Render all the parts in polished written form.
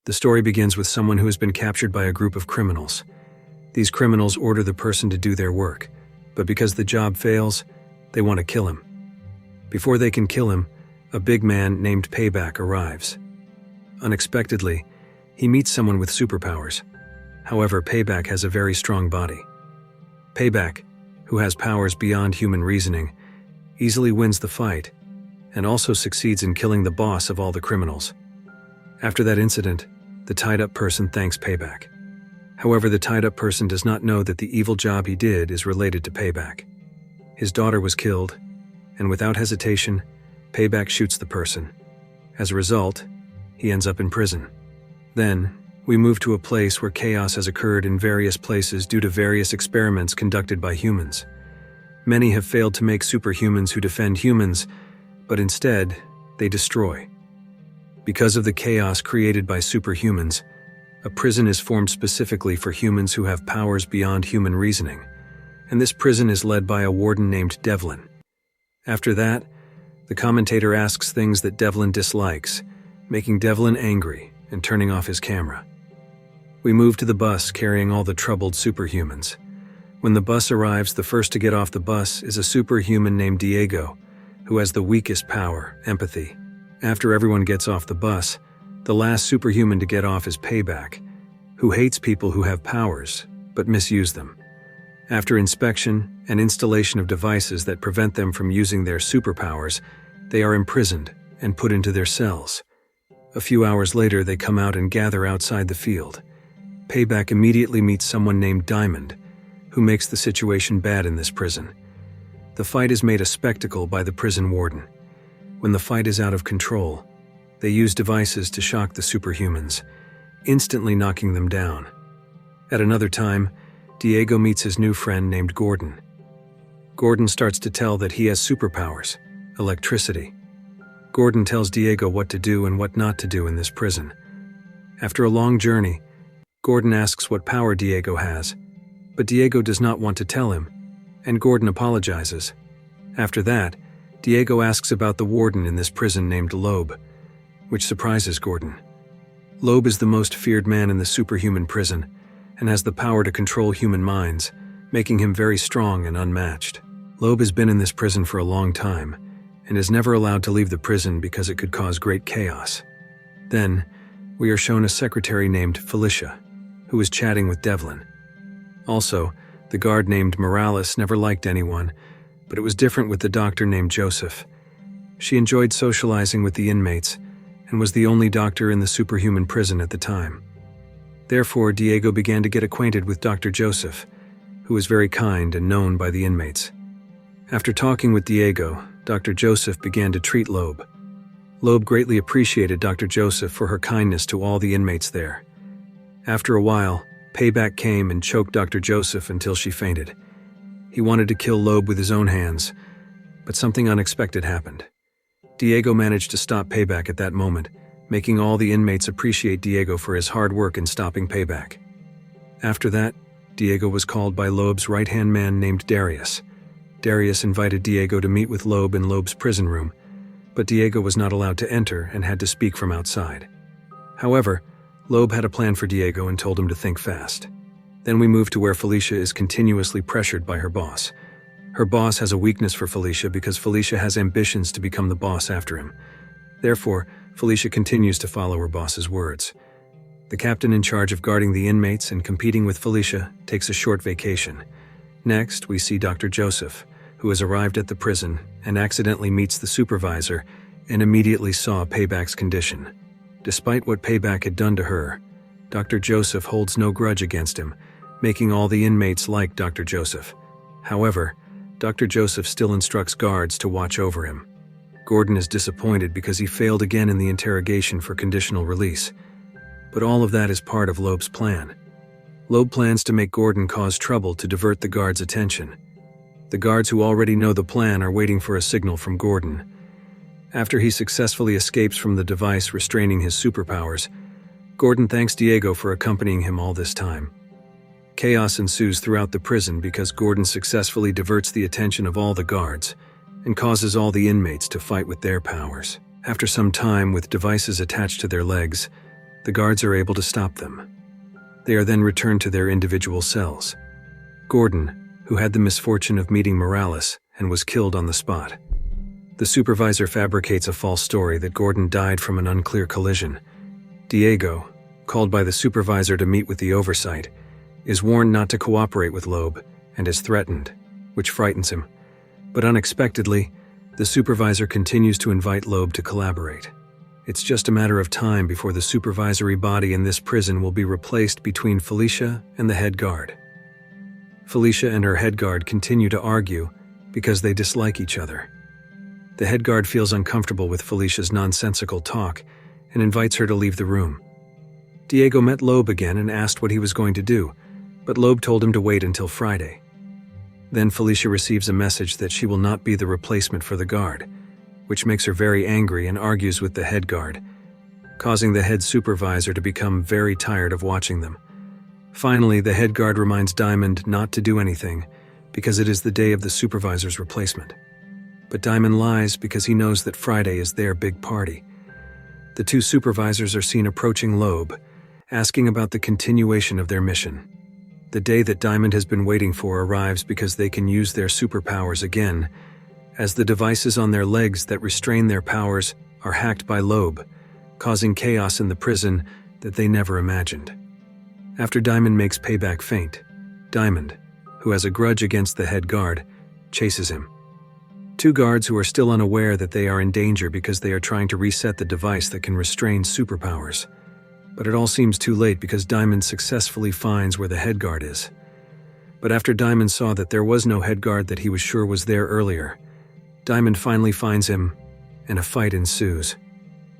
The story begins with someone who has been captured by a group of criminals. These criminals order the person to do their work, but because the job fails, they want to kill him. Before they can kill him, a big man named Payback arrives. Unexpectedly, he meets someone with superpowers. However, Payback has a very strong body. Payback, who has powers beyond human reasoning, easily wins the fight and also succeeds in killing the boss of all the criminals. After that incident, the tied-up person thanks Payback. However, the tied-up person does not know that the evil job he did is related to Payback. His daughter was killed, and without hesitation, Payback shoots the person. As a result, he ends up in prison. Then, we move to a place where chaos has occurred in various places due to various experiments conducted by humans. Many have failed to make superhumans who defend humans, but instead, they destroy. Because of the chaos created by superhumans, a prison is formed specifically for humans who have powers beyond human reasoning, and this prison is led by a warden named Devlin. After that, the commentator asks things that Devlin dislikes, making Devlin angry and turning off his camera. We move to the bus carrying all the troubled superhumans. When the bus arrives, the first to get off the bus is a superhuman named Diego, who has the weakest power, empathy. After everyone gets off the bus, the last superhuman to get off is Payback, who hates people who have powers, but misuse them. After inspection and installation of devices that prevent them from using their superpowers, they are imprisoned and put into their cells. A few hours later, they come out and gather outside the field. Payback immediately meets someone named Diamond, who makes the situation bad in this prison. The fight is made a spectacle by the prison warden. When the fight is out of control, they use devices to shock the superhumans, instantly knocking them down. At another time, Diego meets his new friend named Gordon. Gordon starts to tell that he has superpowers, electricity. Gordon tells Diego what to do and what not to do in this prison. After a long journey, Gordon asks what power Diego has, but Diego does not want to tell him, and Gordon apologizes. After that, Diego asks about the warden in this prison named Loeb, which surprises Gordon. Loeb is the most feared man in the superhuman prison and has the power to control human minds, making him very strong and unmatched. Loeb has been in this prison for a long time and is never allowed to leave the prison because it could cause great chaos. Then, we are shown a secretary named Felicia, who is chatting with Devlin. Also, the guard named Morales never liked anyone, but it was different with the doctor named Joseph. She enjoyed socializing with the inmates and was the only doctor in the superhuman prison at the time. Therefore, Diego began to get acquainted with Dr. Joseph, who was very kind and known by the inmates. After talking with Diego, Dr. Joseph began to treat Loeb. Loeb greatly appreciated Dr. Joseph for her kindness to all the inmates there. After a while, Payback came and choked Dr. Joseph until she fainted. He wanted to kill Loeb with his own hands, but something unexpected happened. Diego managed to stop Payback at that moment, making all the inmates appreciate Diego for his hard work in stopping Payback. After that, Diego was called by Loeb's right-hand man named Darius. Darius invited Diego to meet with Loeb in Loeb's prison room, but Diego was not allowed to enter and had to speak from outside. However, Loeb had a plan for Diego and told him to think fast. Then we move to where Felicia is continuously pressured by her boss. Her boss has a weakness for Felicia because Felicia has ambitions to become the boss after him. Therefore, Felicia continues to follow her boss's words. The captain in charge of guarding the inmates and competing with Felicia takes a short vacation. Next, we see Dr. Joseph, who has arrived at the prison and accidentally meets the supervisor and immediately saw Payback's condition. Despite what Payback had done to her, Dr. Joseph holds no grudge against him, making all the inmates like Dr. Joseph. However, Dr. Joseph still instructs guards to watch over him. Gordon is disappointed because he failed again in the interrogation for conditional release. But all of that is part of Loeb's plan. Loeb plans to make Gordon cause trouble to divert the guards' attention. The guards who already know the plan are waiting for a signal from Gordon. After he successfully escapes from the device restraining his superpowers, Gordon thanks Diego for accompanying him all this time. Chaos ensues throughout the prison because Gordon successfully diverts the attention of all the guards and causes all the inmates to fight with their powers. After some time with devices attached to their legs, The guards are able to stop them. They are then returned to their individual cells. Gordon, who had the misfortune of meeting Morales and was killed on the spot. The supervisor fabricates a false story that Gordon died from an unclear collision. Diego, called by the supervisor to meet with the oversight, is warned not to cooperate with Loeb and is threatened, which frightens him. But unexpectedly, the supervisor continues to invite Loeb to collaborate. It's just a matter of time before the supervisory body in this prison will be replaced between Felicia and the head guard. Felicia and her head guard continue to argue because they dislike each other. The head guard feels uncomfortable with Felicia's nonsensical talk and invites her to leave the room. Diego met Loeb again and asked what he was going to do, but Loeb told him to wait until Friday. Then Felicia receives a message that she will not be the replacement for the guard, which makes her very angry and argues with the head guard, causing the head supervisor to become very tired of watching them. Finally, the head guard reminds Diamond not to do anything because it is the day of the supervisor's replacement. But Diamond lies because he knows that Friday is their big party. The two supervisors are seen approaching Loeb, asking about the continuation of their mission. The day that Diamond has been waiting for arrives because they can use their superpowers again, as the devices on their legs that restrain their powers are hacked by Loeb, causing chaos in the prison that they never imagined. After Diamond makes payback feint, Diamond, who has a grudge against the head guard, chases him. Two guards who are still unaware that they are in danger because they are trying to reset the device that can restrain superpowers. But it all seems too late because Diamond successfully finds where the head guard is. But after Diamond saw that there was no head guard that he was sure was there earlier, Diamond finally finds him, and a fight ensues.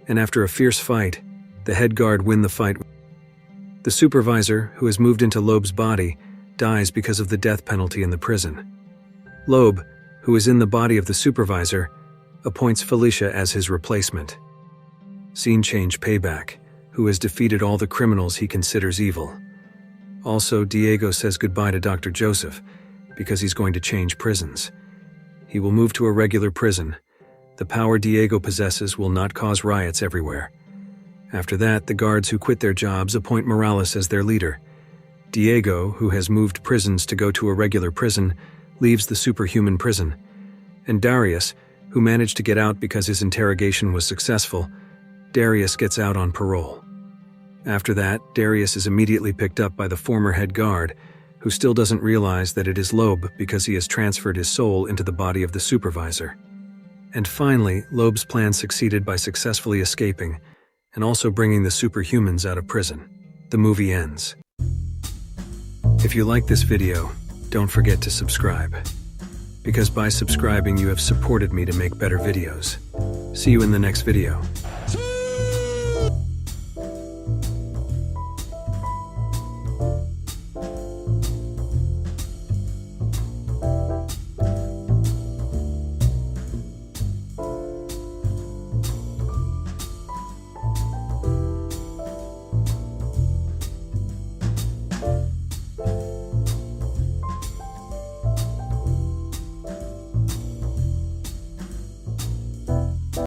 And after a fierce fight, the head guard win the fight. The supervisor, who has moved into Loeb's body, dies because of the death penalty in the prison. Loeb, who is in the body of the supervisor, appoints Felicia as his replacement. Scene change payback, who has defeated all the criminals he considers evil. Also, Diego says goodbye to Dr. Joseph because he's going to change prisons. He will move to a regular prison. The power Diego possesses will not cause riots everywhere. After that, the guards who quit their jobs appoint Morales as their leader. Diego, who has moved prisons to go to a regular prison, leaves the superhuman prison. And Darius, who managed to get out because his interrogation was successful, Darius gets out on parole. After that, Darius is immediately picked up by the former head guard, who still doesn't realize that it is Loeb because he has transferred his soul into the body of the supervisor. And finally, Loeb's plan succeeded by successfully escaping and also bringing the superhumans out of prison. The movie ends. If you like this video, don't forget to subscribe, because by subscribing you have supported me to make better videos. See you in the next video.